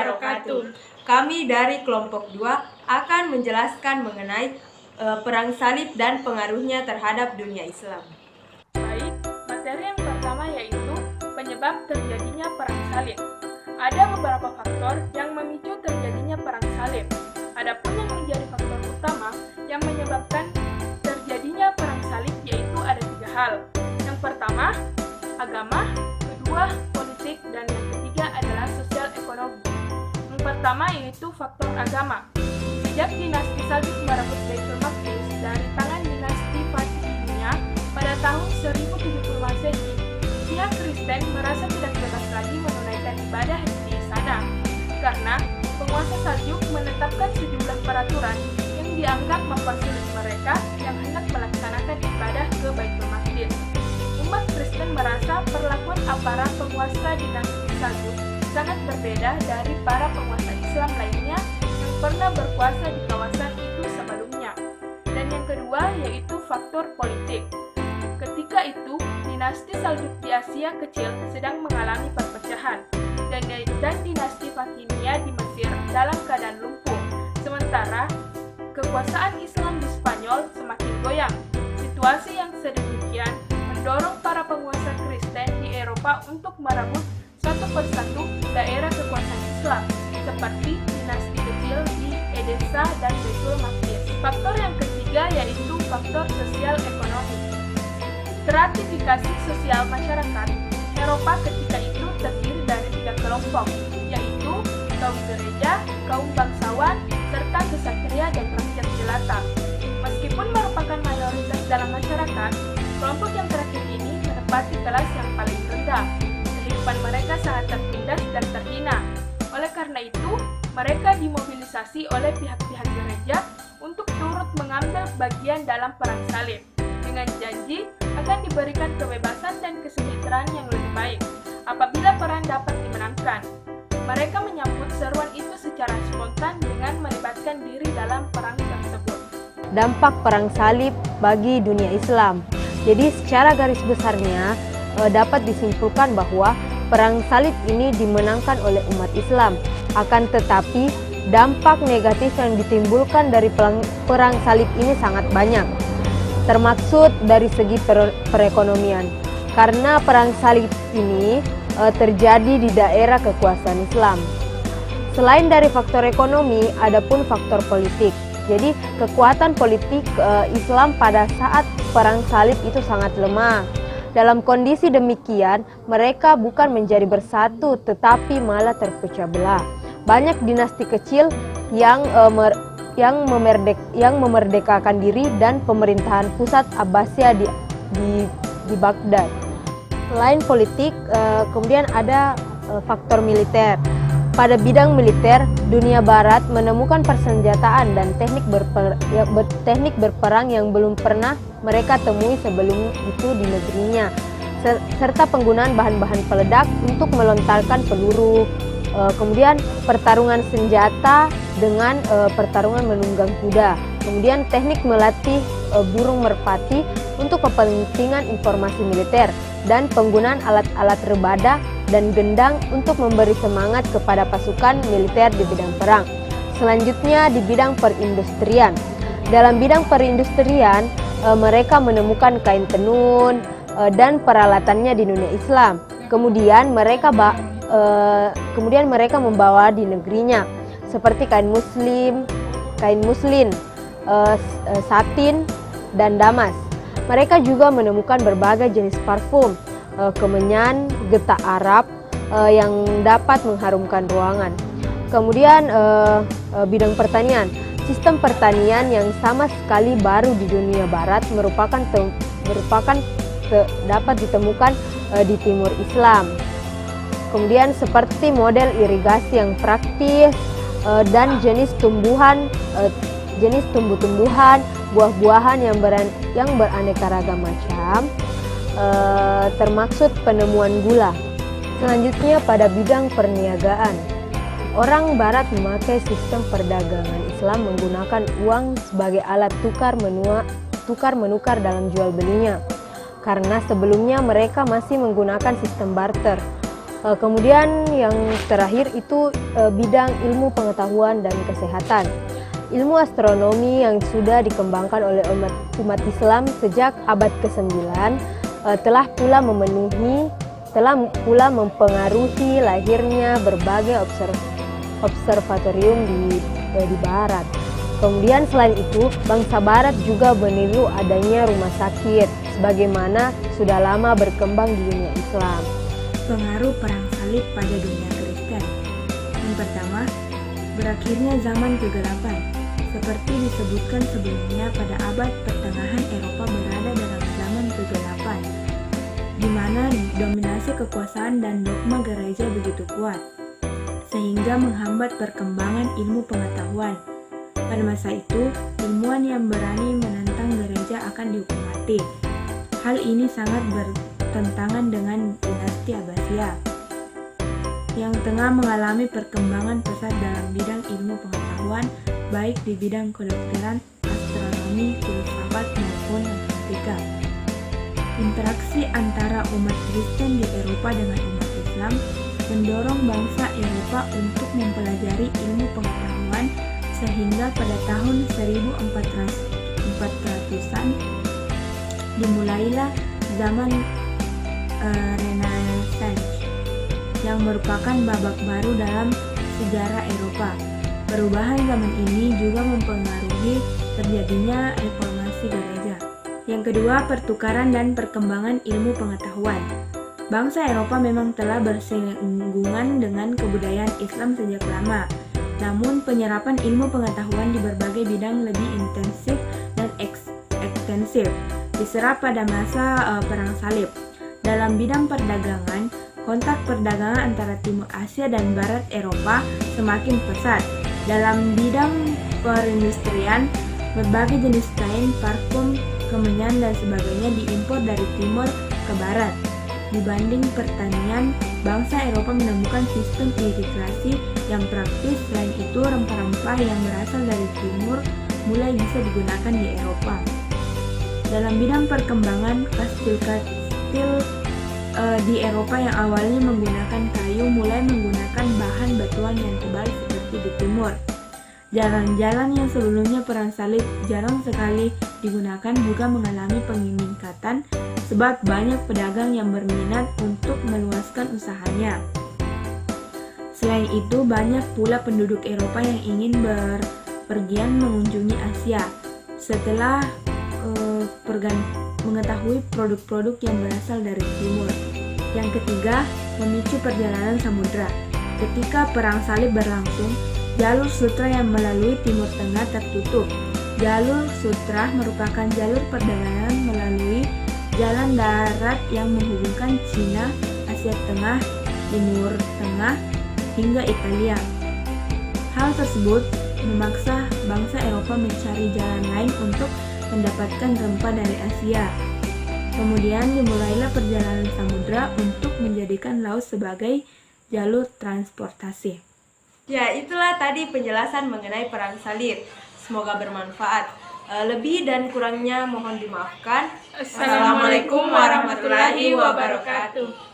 wabarakatuh. Kami dari kelompok 2 akan menjelaskan mengenai perang salib dan pengaruhnya terhadap dunia Islam. Baik, materi yang pertama yaitu penyebab terjadinya perang salib. Ada beberapa faktor yang memicu terjadinya perang salib. Adapun yang menjadi faktor utama yang menyebabkan terjadinya perang salib yaitu ada 3 hal. Yang pertama, agama, kedua, politik, dan yang ketiga adalah sosial ekonomi. Yang pertama yaitu faktor agama. Sejak dinasti Saljuk merebut Baitul Maqdis dari tangan dinasti Fatimiyah pada tahun 1070 Masehi, pihak Kristen merasa tidak bebas lagi menunaikan ibadah di sana karena penguasa Saljuk menetapkan sejumlah peraturan yang dianggap mempersulit mereka yang hendak melaksanakan ibadah ke Baitul Maqdis. Umat Kristen merasa perlakuan aparat penguasa dinasti Saljuk sangat berbeda dari para penguasa Islam lainnya yang pernah berkuasa di kawasan itu sebelumnya. Dan yang kedua yaitu faktor politik. Ketika itu, dinasti Saljuk di Asia Kecil sedang mengalami perpecahan, dan dinasti Fatimiyah di Mesir dalam keadaan lumpuh. Sementara, kekuasaan Islam di Spanyol semakin goyang. Situasi yang sedemikian mendorong para penguasa Kristen di Eropa untuk merebut satu persatu daerah kekuasaan Islam, seperti dinasti kecil di Edessa dan Baitul Maqdis. Faktor yang ketiga yaitu faktor sosial ekonomi. Stratifikasi sosial masyarakat Eropa ketika itu terdiri dari 3 kelompok, yaitu kaum gereja, kaum bangsawan, serta kesatria dan rakyat jelata. Meskipun merupakan mayoritas dalam masyarakat, kelompok yang terakhir ini menempati kelas yang paling rendah. Kehidupan mereka sangat tertindas dan terhina. Oleh karena itu, mereka dimobilisasi oleh pihak-pihak gereja untuk turut mengambil bagian dalam perang salib, dengan janji akan diberikan kebebasan dan kesejahteraan yang lebih baik apabila perang dapat dimenangkan. Mereka menyambut seruan itu secara spontan dengan melibatkan diri dalam perang tersebut. Dampak perang salib bagi dunia Islam. Jadi secara garis besarnya dapat disimpulkan bahwa perang salib ini dimenangkan oleh umat Islam. Akan tetapi dampak negatif yang ditimbulkan dari perang salib ini sangat banyak, termaksud dari segi perekonomian. Karena perang salib ini terjadi di daerah kekuasaan Islam. Selain dari faktor ekonomi, ada pun faktor politik. Jadi kekuatan politik Islam pada saat perang salib itu sangat lemah. Dalam kondisi demikian, mereka bukan menjadi bersatu tetapi malah terpecah belah. Banyak dinasti kecil yang memerdekakan diri dan pemerintahan pusat Abbasiyah di Baghdad. Selain politik, kemudian ada faktor militer. Pada bidang militer, dunia barat menemukan persenjataan dan teknik berperang yang belum pernah mereka temui sebelum itu di negerinya, serta penggunaan bahan-bahan peledak untuk melontarkan peluru. Kemudian pertarungan senjata dengan pertarungan menunggang kuda. Kemudian teknik melatih burung merpati untuk kepentingan informasi militer dan penggunaan alat-alat rebada dan gendang untuk memberi semangat kepada pasukan militer di bidang perang. Selanjutnya di bidang perindustrian. Dalam bidang perindustrian, mereka menemukan kain tenun dan peralatannya di dunia Islam. Kemudian mereka membawa di negerinya seperti kain muslin, satin, dan damas. Mereka juga menemukan berbagai jenis parfum, kemenyan, getah Arab yang dapat mengharumkan ruangan. Kemudian bidang pertanian. Sistem pertanian yang sama sekali baru di dunia barat dapat ditemukan di timur Islam. Kemudian seperti model irigasi yang praktis dan jenis tumbuhan, buah-buahan yang beraneka ragam macam, termaksud penemuan gula. Selanjutnya pada bidang perniagaan. Orang barat memakai sistem perdagangan Islam menggunakan uang sebagai alat tukar menukar dalam jual belinya. Karena sebelumnya mereka masih menggunakan sistem barter. Kemudian yang terakhir itu bidang ilmu pengetahuan dan kesehatan. Ilmu astronomi yang sudah dikembangkan oleh umat Islam sejak abad ke-9 telah pula mempengaruhi lahirnya berbagai observatorium di Barat. Kemudian selain itu, bangsa Barat juga meniru adanya rumah sakit, sebagaimana sudah lama berkembang di dunia Islam. Pengaruh perang salib pada dunia Kristen. Yang pertama, berakhirnya zaman kegelapan. Seperti disebutkan sebelumnya, pada abad pertengahan Eropa berada dalam zaman kegelapan, di mana dominasi kekuasaan dan dogma gereja begitu kuat, sehingga menghambat perkembangan ilmu pengetahuan. Pada masa itu, ilmuwan yang berani menentang gereja akan dihukum mati. Hal ini sangat bertentangan dengan dinasti Abbasiyah yang tengah mengalami perkembangan pesat dalam bidang ilmu pengetahuan, baik di bidang kedokteran, astronomi, filsafat maupun matematika. Interaksi antara umat Kristen di Eropa dengan umat Islam mendorong bangsa Eropa untuk mempelajari ilmu pengetahuan, sehingga pada tahun 1400-an dimulailah zaman Renaissance yang merupakan babak baru dalam sejarah Eropa. Perubahan zaman ini juga mempengaruhi terjadinya reformasi gereja. Yang kedua, pertukaran dan perkembangan ilmu pengetahuan. Bangsa Eropa memang telah bersinggungan dengan kebudayaan Islam sejak lama. Namun, penyerapan ilmu pengetahuan di berbagai bidang lebih intensif dan ekstensif diserap pada masa Perang Salib. Dalam bidang perdagangan, kontak perdagangan antara Timur Asia dan Barat Eropa semakin pesat. Dalam bidang perindustrian, berbagai jenis kain, parfum, kemenyan, dan sebagainya diimpor dari timur ke barat. Dibanding pertanian, bangsa Eropa menemukan sistem irigasi yang praktis. Selain itu, rempah-rempah yang berasal dari timur mulai bisa digunakan di Eropa. Dalam bidang perkembangan, kastil-kastil di Eropa yang awalnya menggunakan kayu mulai menggunakan bahan batuan yang tebal seperti di timur. Jalan-jalan yang sebelumnya perang salib jarang sekali digunakan juga mengalami peningkatan sebab banyak pedagang yang berminat untuk meluaskan usahanya. Selain itu, banyak pula penduduk Eropa yang ingin berpergian mengunjungi Asia setelah mengetahui produk-produk yang berasal dari timur. Yang ketiga, memicu perjalanan samudra. Ketika perang salib berlangsung, jalur sutra yang melalui Timur Tengah tertutup. Jalur sutra merupakan jalur perdagangan melalui jalan darat yang menghubungkan Cina, Asia Tengah, Timur Tengah, hingga Italia. Hal tersebut memaksa bangsa Eropa mencari jalan lain untuk mendapatkan rempah dari Asia. Kemudian dimulailah perjalanan samudra untuk menjadikan laut sebagai jalur transportasi. Ya, itulah tadi penjelasan mengenai perang salib. Semoga bermanfaat. Lebih dan kurangnya mohon dimaafkan. Assalamualaikum warahmatullahi wabarakatuh.